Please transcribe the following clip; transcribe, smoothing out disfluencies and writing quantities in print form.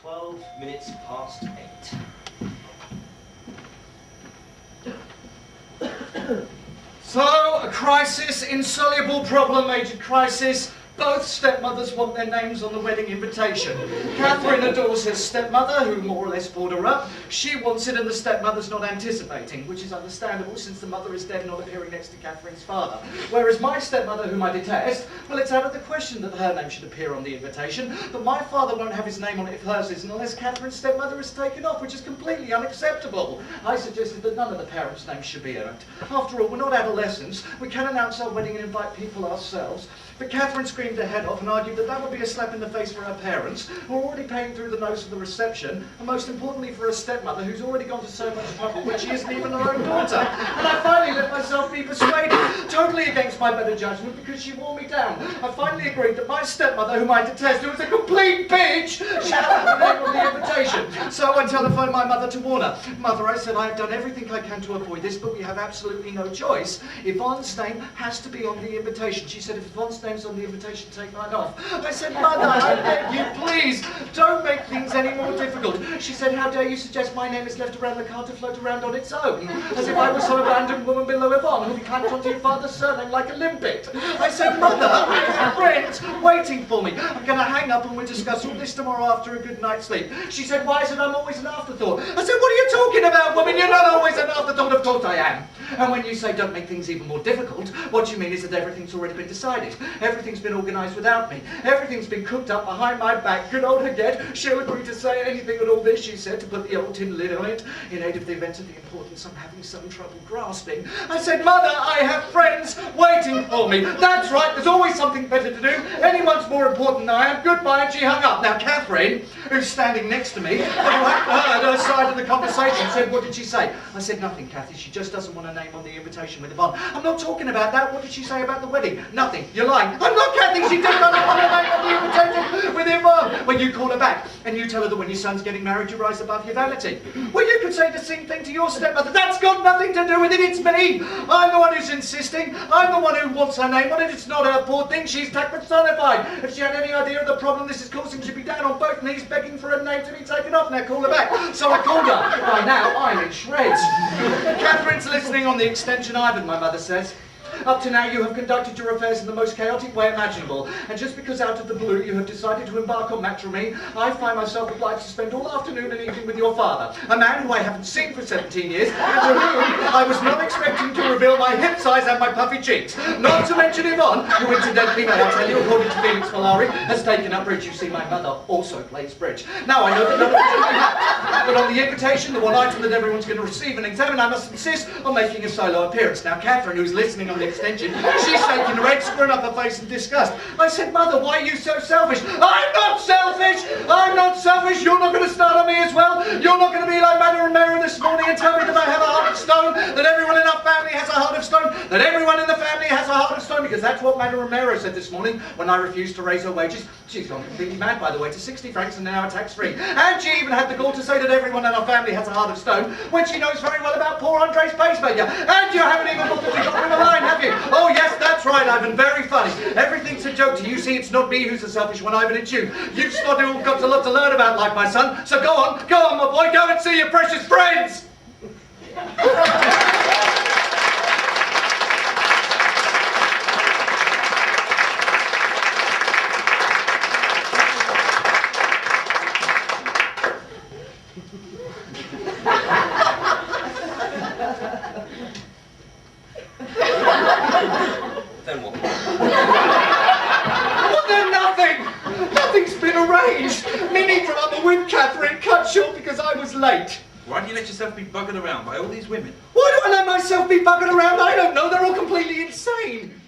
12 minutes past 8. So, a crisis, insoluble problem, major crisis. Both stepmothers want their names on the wedding invitation. Catherine adores her stepmother, who more or less brought her up. She wants it and the stepmother's not anticipating, which is understandable since the mother is dead, not appearing next to Catherine's father. Whereas my stepmother, whom I detest, well, it's out of the question that her name should appear on the invitation, but my father won't have his name on it if hers isn't unless Catherine's stepmother is taken off, which is completely unacceptable. I suggested that none of the parents' names should be in it. After all, we're not adolescents. We can announce our wedding and invite people ourselves. But Catherine screamed her head off and argued that that would be a slap in the face for her parents, who are already paying through the nose for the reception, and most importantly for her stepmother, who's already gone to so much trouble when she isn't even her own daughter. And I finally let myself be persuaded, totally against my better judgment, because she wore me down. I finally agreed that my stepmother, whom I detest, who is a complete bitch, should have the name on the invitation. So I telephoned my mother to warn her. Mother, I said, I have done everything I can to avoid this, but we have absolutely no choice. Yvonne's name has to be on the invitation. She said, if Yvonne's name's on the invitation, take mine off. I said, Mother, I beg you, please, don't make things any more difficult. She said, how dare you suggest my name is left around the car to float around on its own? As if I was some abandoned woman below Yvonne, who clamped onto your father's surname like a limpet. I said, Mother, I have friends waiting for me. I'm going to hang up and we'll discuss all this tomorrow after a good night's sleep. She said, why is it I'm always an afterthought? I said, what are you talking about, woman? You're not always an afterthought. Of course I am. And when you say don't make things even more difficult, what you mean is that everything's already been decided. Everything's been organised without me. Everything's been cooked up behind my back. Good old Haggett, she'll agree to say anything at all this, she said, to put the old tin lid on it, in aid of the event of the importance I'm having some trouble grasping. I said, Mother, I have friends waiting for me. That's right, there's always something better to do. Anyone's more important than I am. Goodbye, and she hung up. Now, Catherine, who's standing next to me, who hadn't heard her side of the conversation, said, what did she say? I said, nothing, Cathy. She just doesn't want a name on the invitation with Yvonne. I'm not talking about that. What did she say about the wedding? Nothing. You're lying. I'm not Cathy. She did not want a name on the invitation with Yvonne. When you call her back and you tell her that when your son's getting married, you rise above your vanity. Well, you could say the same thing to your stepmother. That's got nothing to do with it. It's me. I'm the one who's insisting. I'm the one who wants her name on it. It's not her poor thing. She's personified. If she had any idea of the problem this is causing, she'd be down on both knees begging for her name to be taken off. Now call her back. So I called her. By now, I'm in shreds. Catherine's listening on the extension, Yvan, my mother says. Up to now you have conducted your affairs in the most chaotic way imaginable, and just because out of the blue you have decided to embark on matrimony, I find myself obliged to spend all afternoon and evening with your father, a man who I haven't seen for 17 years, and to whom I was not expecting to reveal my hip size and my puffy cheeks. Not to mention Yvonne, who incidentally, may I tell you, according to Felix Polari, has taken up bridge. You see, my mother also plays bridge. Now, I know that none of it really happened, but on the invitation, the one item that everyone's going to receive and examine, I must insist on making a solo appearance. Now, Catherine, who's listening on the extension, she's shaking her head, screwing up her face in disgust. I said, Mother, why are you so selfish? I'm not selfish! I'm not selfish! You're not going to start on me as well? You're not going to be like Madame Romero this morning and tell me that I have a heart of stone, that everyone in our family has a heart of stone, that everyone in the family has a heart of stone, because that's what Madame Romero said this morning when I refused to raise her wages. She's gone completely mad, by the way, to 60 francs an hour tax-free. And she even had the gall to say that everyone in our family has a heart of stone, when she knows very well about poor Andre's pacemaker. And you haven't even bothered to drop him a line, have you? Oh yes, that's right, Yvan, very funny. Everything's a joke to you. See, it's not me who's the selfish one, Yvan, it's you. You've got a lot to learn about life, my son. So go on, my boy, go and see your precious friends! Then what? Well, then nothing! Nothing's been arranged! Mini drama with Catherine cut short because I was late. Why do you let yourself be buggered around by all these women? Why do I let myself be buggered around? I don't know, they're all completely insane.